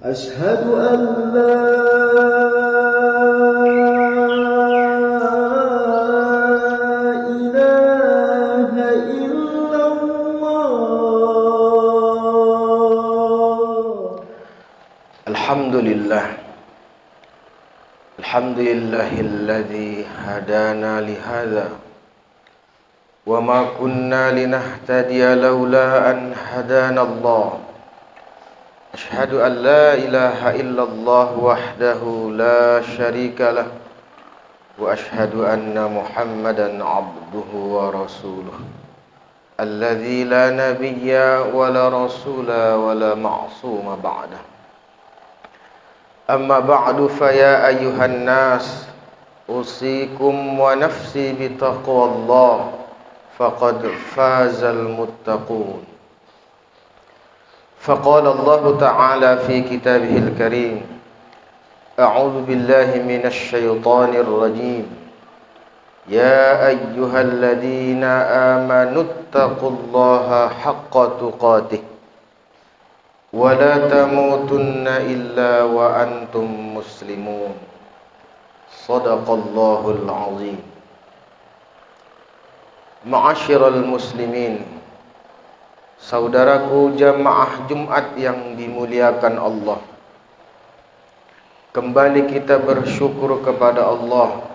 أشهد أن لا إله إلا الله. الحمد لله الذي هدانا لهذا وما كنا لنهتدي لولا أن هدانا الله. أشهد أن لا إله إلا الله وحده لا شريك له وأشهد أن محمدا عبده ورسوله الذي لا نبي ولا رسول ولا معصوم بعده. أما بعد فيا أيها الناس أوصيكم ونفسي بتقوى الله فقد فاز المتقون. فقال الله تعالى في كتابه الكريم: أعوذ بالله من الشيطان الرجيم. يا أيها الذين آمنوا اتقوا الله حق تقاته ولا تموتن إلا وأنتم مسلمون. صدق الله العظيم. Ma'asyiral muslimin, saudaraku jamaah Jumat yang dimuliakan Allah, kembali kita bersyukur kepada Allah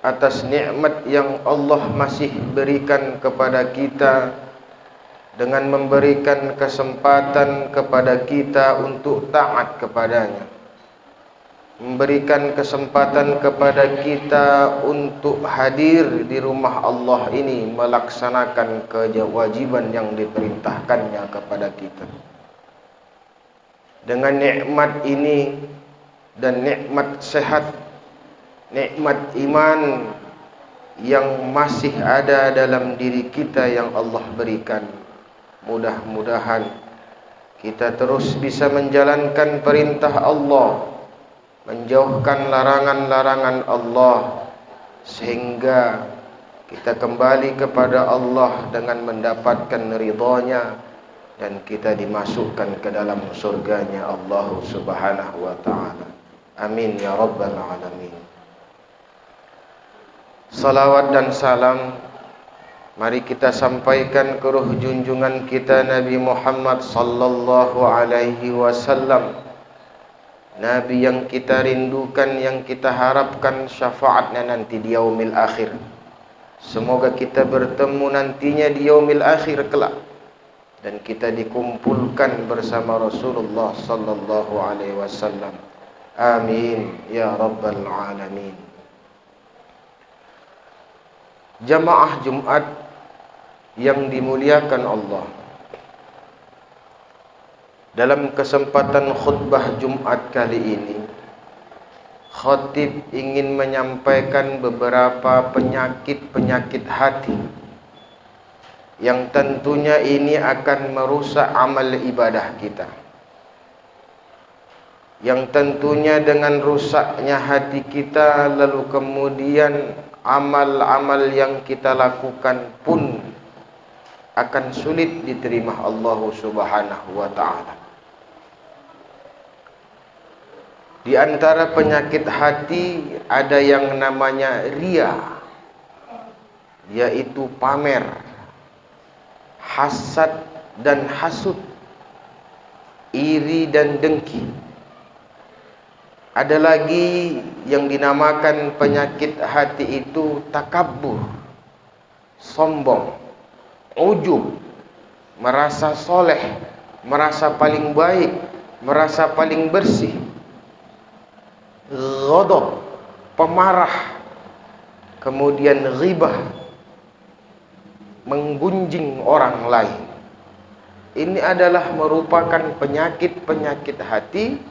atas nikmat yang Allah masih berikan kepada kita dengan memberikan kesempatan kepada kita untuk taat kepadanya, memberikan kesempatan kepada kita untuk hadir di rumah Allah ini melaksanakan kewajiban yang diperintahkannya kepada kita. Dengan nikmat ini dan nikmat sehat, nikmat iman yang masih ada dalam diri kita yang Allah berikan, mudah-mudahan kita terus bisa menjalankan perintah Allah, menjauhkan larangan-larangan Allah, sehingga kita kembali kepada Allah dengan mendapatkan ridha-Nya dan kita dimasukkan ke dalam surganya Allah Subhanahu wa ta'ala. Amin ya rabbal alamin. Salawat dan salam mari kita sampaikan ke ruh junjungan kita Nabi Muhammad sallallahu alaihi wasallam, Nabi yang kita rindukan, yang kita harapkan syafaatnya nanti di yaumil akhir. Semoga kita bertemu nantinya di yaumil akhir kelak dan kita dikumpulkan bersama Rasulullah sallallahu alaihi wasallam. Amin ya rabbal alamin. Jamaah Jumat yang dimuliakan Allah, dalam kesempatan khutbah Jumat kali ini, khatib ingin menyampaikan beberapa penyakit-penyakit hati yang tentunya ini akan merusak amal ibadah kita. Yang tentunya dengan rusaknya hati kita, lalu kemudian amal-amal yang kita lakukan pun akan sulit diterima Allah Subhanahu wa ta'ala. Di antara penyakit hati ada yang namanya riya, yaitu pamer, hasad dan hasud, iri dan dengki. Ada lagi yang dinamakan penyakit hati itu takabbur, sombong, ujub, merasa soleh, merasa paling baik, merasa paling bersih. Ghadab, pemarah, kemudian ghibah, menggunjing orang lain. Ini adalah merupakan penyakit-penyakit hati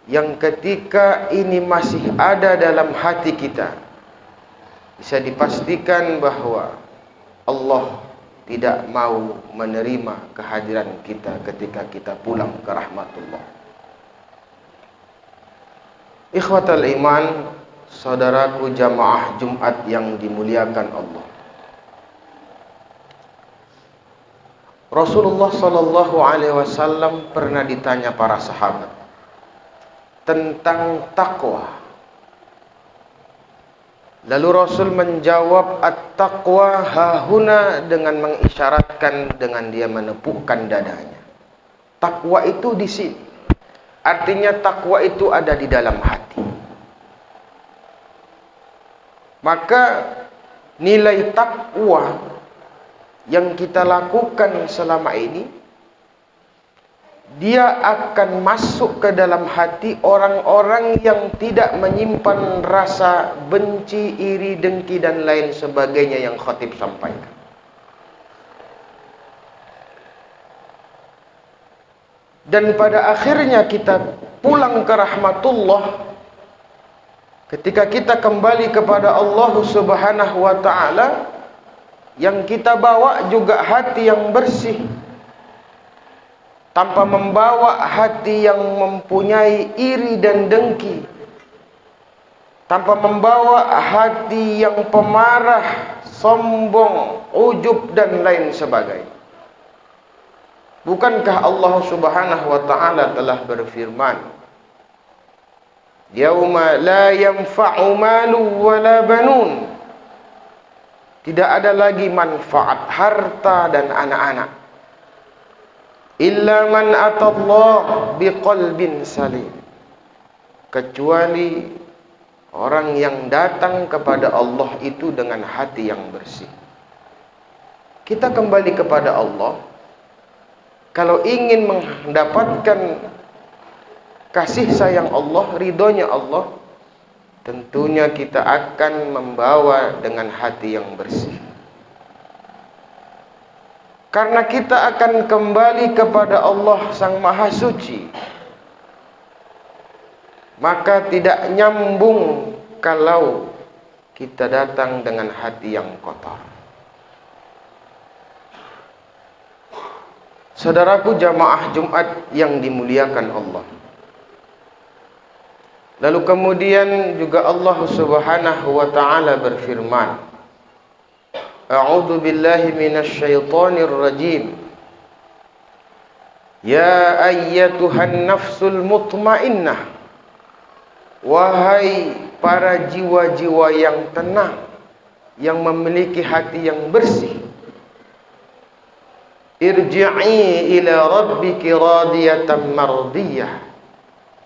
yang ketika ini masih ada dalam hati kita, bisa dipastikan bahwa Allah tidak mau menerima kehadiran kita ketika kita pulang ke rahmatullah. Ikhwatal iman, saudaraku jamaah Jumat yang dimuliakan Allah, Rasulullah sallallahu alaihi wasallam pernah ditanya para sahabat tentang takwa. Lalu Rasul menjawab, at-taqwa hahuna, dengan mengisyaratkan dengan dia menepukkan dadanya. Takwa itu di sini. Artinya takwa itu ada di dalam hati. Maka nilai takwa yang kita lakukan selama ini, dia akan masuk ke dalam hati orang-orang yang tidak menyimpan rasa benci, iri, dengki, dan lain sebagainya yang khatib sampaikan. Dan pada akhirnya kita pulang ke rahmatullah, ketika kita kembali kepada Allah Subhanahu wa ta'ala, yang kita bawa juga hati yang bersih, tanpa membawa hati yang mempunyai iri dan dengki, tanpa membawa hati yang pemarah, sombong, ujub, dan lain sebagainya. Bukankah Allah Subhanahu wa ta'ala telah berfirman, yauma la yanfa'u malu wala banun, tidak ada lagi manfaat harta dan anak-anak, illa man atallah biqalbin salim, kecuali orang yang datang kepada Allah itu dengan hati yang bersih. Kita kembali kepada Allah kalau ingin mendapatkan kasih sayang Allah, ridhonya Allah, tentunya kita akan membawa dengan hati yang bersih. Karena kita akan kembali kepada Allah Sang Maha Suci, maka tidak nyambung kalau kita datang dengan hati yang kotor. Saudaraku jamaah Jumat yang dimuliakan Allah. Lalu kemudian juga Allah Subhanahu wa ta'ala berfirman, a'udzu billahi minasy syaithanir rajim. Ya ayyatuhan nafsul mutmainnah, wahai para jiwa-jiwa yang tenang, yang memiliki hati yang bersih, irji'i ila rabbiki radiyatan mardiyah,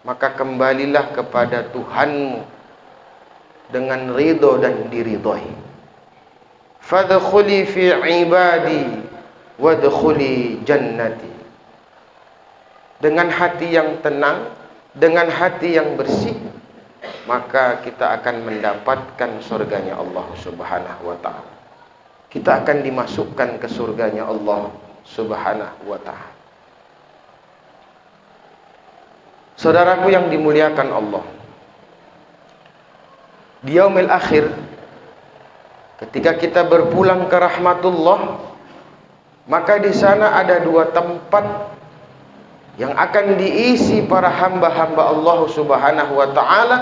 maka kembalilah kepada Tuhanmu dengan ridho dan diridhoi. Fadkhuli fi ibadi wadkhuli jannati. Dengan hati yang tenang, dengan hati yang bersih, maka kita akan mendapatkan surganya Allah Subhanahu wa ta'ala. Kita akan dimasukkan ke surganya Allah Subhanahu wa ta'ala. Saudaraku yang dimuliakan Allah, di yaumil akhir, ketika kita berpulang ke rahmatullah, maka di sana ada dua tempat yang akan diisi para hamba-hamba Allah Subhanahu wa ta'ala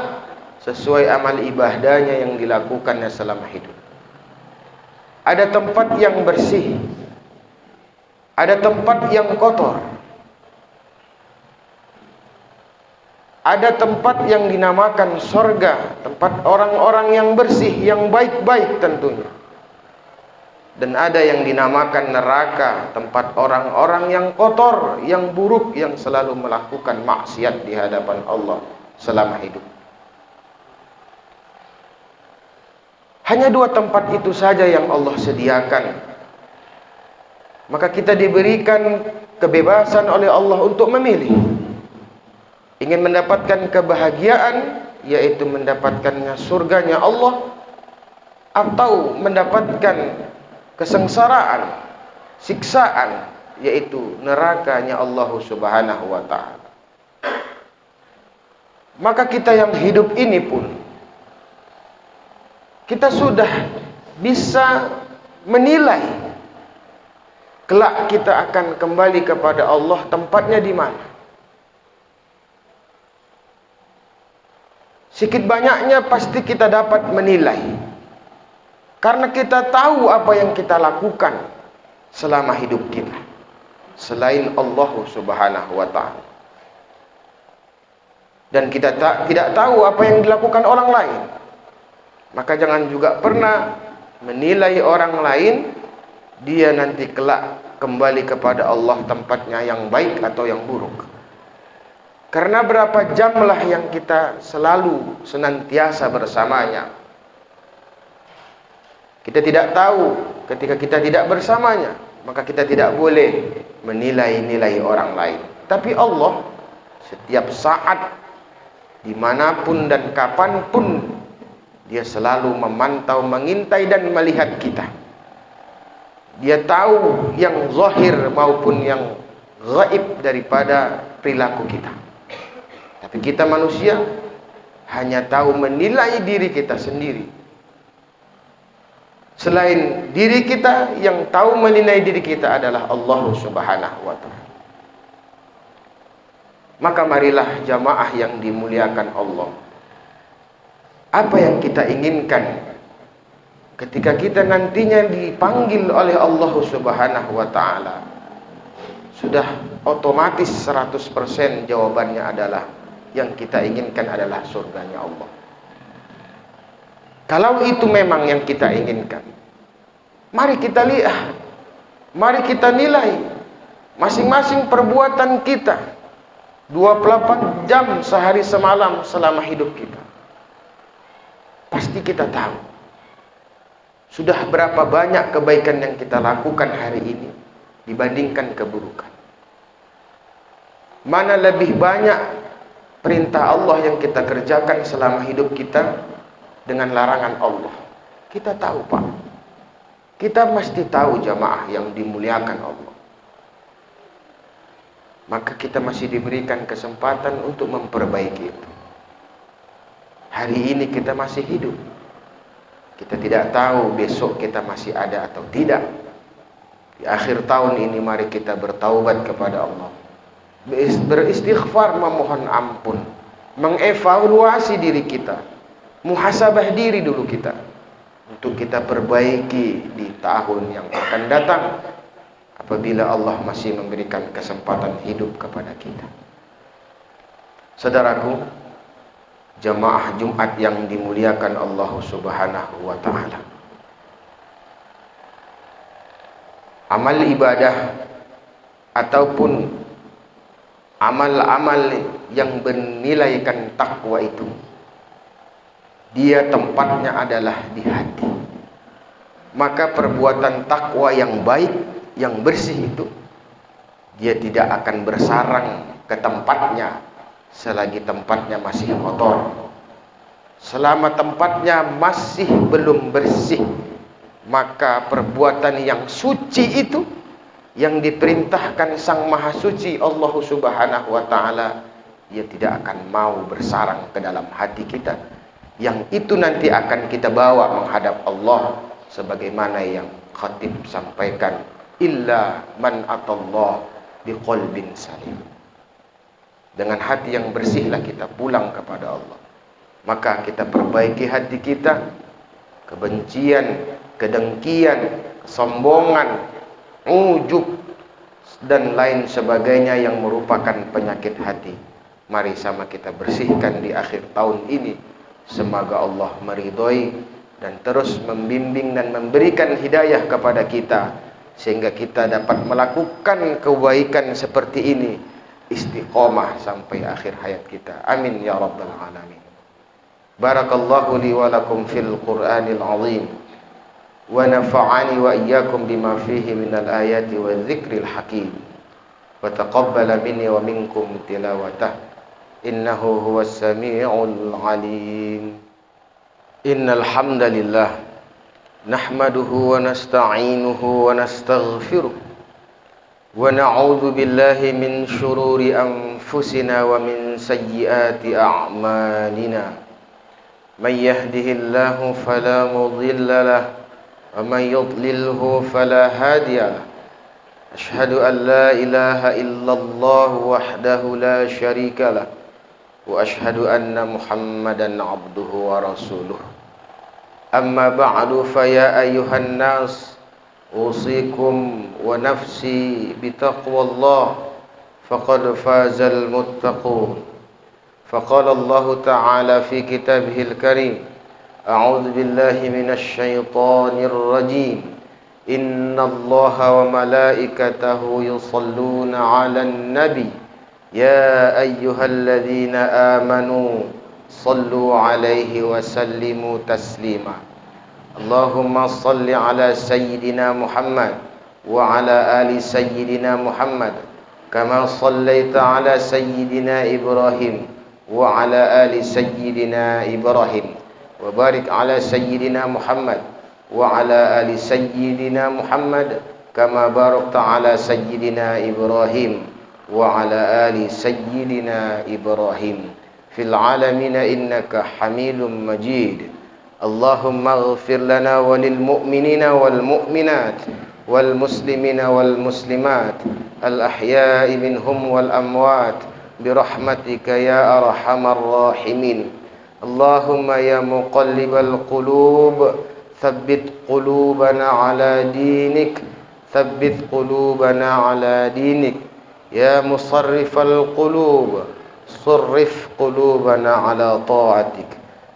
sesuai amal ibadahnya yang dilakukannya selama hidup. Ada tempat yang bersih, ada tempat yang kotor, ada tempat yang dinamakan sorga, tempat orang-orang yang bersih, yang baik-baik tentunya. Dan ada yang dinamakan neraka, tempat orang-orang yang kotor, yang buruk, yang selalu melakukan maksiat di hadapan Allah selama hidup. Hanya dua tempat itu saja yang Allah sediakan. Maka kita diberikan kebebasan oleh Allah untuk memilih. Ingin mendapatkan kebahagiaan, yaitu mendapatkannya surganya Allah, atau mendapatkan kesengsaraan, siksaan, yaitu nerakanya Allah Subhanahu wa ta'ala. Maka kita yang hidup ini pun, kita sudah bisa menilai kelak kita akan kembali kepada Allah, tempatnya di mana. Sedikit banyaknya pasti kita dapat menilai, karena kita tahu apa yang kita lakukan selama hidup kita. selain Allah Subhanahu wa ta'ala. Dan kita tidak tahu apa yang dilakukan orang lain. Maka jangan juga pernah menilai orang lain, dia nanti kelak kembali kepada Allah tempatnya yang baik atau yang buruk. Karena berapa jamlah yang kita selalu senantiasa bersamanya. Kita tidak tahu ketika kita tidak bersamanya, maka kita tidak boleh menilai-nilai orang lain. Tapi Allah setiap saat, dimanapun dan kapanpun, dia selalu memantau, mengintai dan melihat kita. Dia tahu yang zahir maupun yang gaib daripada perilaku kita. Tapi kita manusia hanya tahu menilai diri kita sendiri. Selain diri kita, yang tahu menilai diri kita adalah Allah Subhanahu wa ta'ala. Maka marilah jamaah yang dimuliakan Allah, apa yang kita inginkan ketika kita nantinya dipanggil oleh Allah Subhanahu wa ta'ala, sudah otomatis 100% jawabannya adalah yang kita inginkan adalah surganya Allah. Kalau itu memang yang kita inginkan, mari kita lihat, mari kita nilai masing-masing perbuatan kita 24 jam sehari semalam selama hidup kita. Pasti kita tahu sudah berapa banyak kebaikan yang kita lakukan hari ini dibandingkan keburukan. Mana lebih banyak perintah Allah yang kita kerjakan selama hidup kita dengan larangan Allah. Kita tahu, Pak. Kita mesti tahu, jamaah yang dimuliakan Allah. Maka kita masih diberikan kesempatan untuk memperbaiki itu. Hari ini kita masih hidup. Kita tidak tahu besok kita masih ada atau tidak. Di akhir tahun ini mari kita bertaubat kepada Allah, beristighfar, memohon ampun, mengevaluasi diri kita, muhasabah diri dulu kita, untuk kita perbaiki di tahun yang akan datang, apabila Allah masih memberikan kesempatan hidup kepada kita. Saudaraku, jamaah Jumat yang dimuliakan Allah Subhanahu wa ta'ala, amal ibadah ataupun amal-amal yang bernilaikan takwa itu, dia tempatnya adalah di hati. Maka perbuatan takwa yang baik, yang bersih itu, dia tidak akan bersarang ke tempatnya selagi tempatnya masih kotor. Selama tempatnya masih belum bersih, maka perbuatan yang suci itu, yang diperintahkan Sang Maha Suci Allah Subhanahu wa ta'ala, dia tidak akan mau bersarang ke dalam hati kita. Yang itu nanti akan kita bawa menghadap Allah, sebagaimana yang khatib sampaikan, illa man atallah biqalbin salim. Dengan hati yang bersihlah kita pulang kepada Allah. Maka kita perbaiki hati kita, kebencian, kedengkian, kesombongan, ujub dan lain sebagainya yang merupakan penyakit hati, mari sama kita bersihkan di akhir tahun ini. Semoga Allah meridhoi dan terus membimbing dan memberikan hidayah kepada kita, sehingga kita dapat melakukan kebaikan seperti ini istiqomah sampai akhir hayat kita. Amin ya rabbal alamin. Barakallahu li wa lakum fil Qur'anil azim, wa nafa'ani wa iyyakum bima fihi minal ayati wa dzikril hakim, wa taqabbala minni wa minkum tilawatah, innahu huwas sami'ul alim. Innal hamdalillah nahmaduhu wa nasta'inuhu wa nastaghfiruh, wa na'udzu billahi min shururi anfusina wa min sayyiati a'malina. Man yahdihillahu fala mudilla lahu wa man yudlilhu fala hadiya lahu. Ashhadu an la ilaha illallah wahdahu la syarika lahu wa ashhadu anna Muhammadan abduhu wa rasuluh. Amma ba'du, fa ya ayyuhan nas أوصيكم ونفسي بتقوى الله فقد فاز المتقون. فقال الله تعالى في كتابه الكريم: أعوذ بالله من الشيطان الرجيم إن الله وملائكته يصلون على النبي يا أيها الذين آمنوا صلوا عليه وسلموا تسليما. اللهم صل على سيدنا محمد وعلى آل سيدنا محمد كما صليت على سيدنا إبراهيم وعلى آل سيدنا إبراهيم وبارك على سيدنا محمد وعلى آل سيدنا محمد كما باركت على سيدنا إبراهيم وعلى آل سيدنا إبراهيم في العالمين إنك حميد مجيد. اللهم اغفر لنا وللمؤمنين والمؤمنات والمسلمين والمسلمات الأحياء منهم والأموات برحمتك يا أرحم الراحمين. اللهم يا مقلب القلوب ثبت قلوبنا على دينك، ثبت قلوبنا على دينك. يا مصرف القلوب صرف قلوبنا على طاعتك.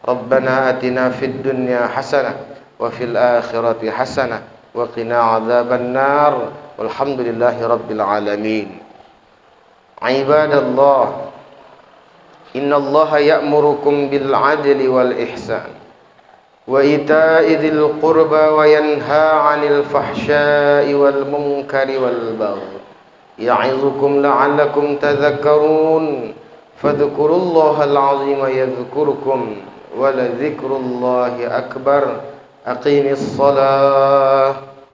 ربنا آتنا في الدنيا حسنة وفي الآخرة حسنة وقنا عذاب النار والحمد لله رب العالمين. عباد الله، إن الله يأمركم بالعدل والإحسان وإيتاء ذي القربى وينهى عن الفحشاء والمنكر والبغي يعظكم لعلكم تذكرون. فاذكروا الله العظيم يذكركم ولذكر الله أكبر. أقيم الصلاة.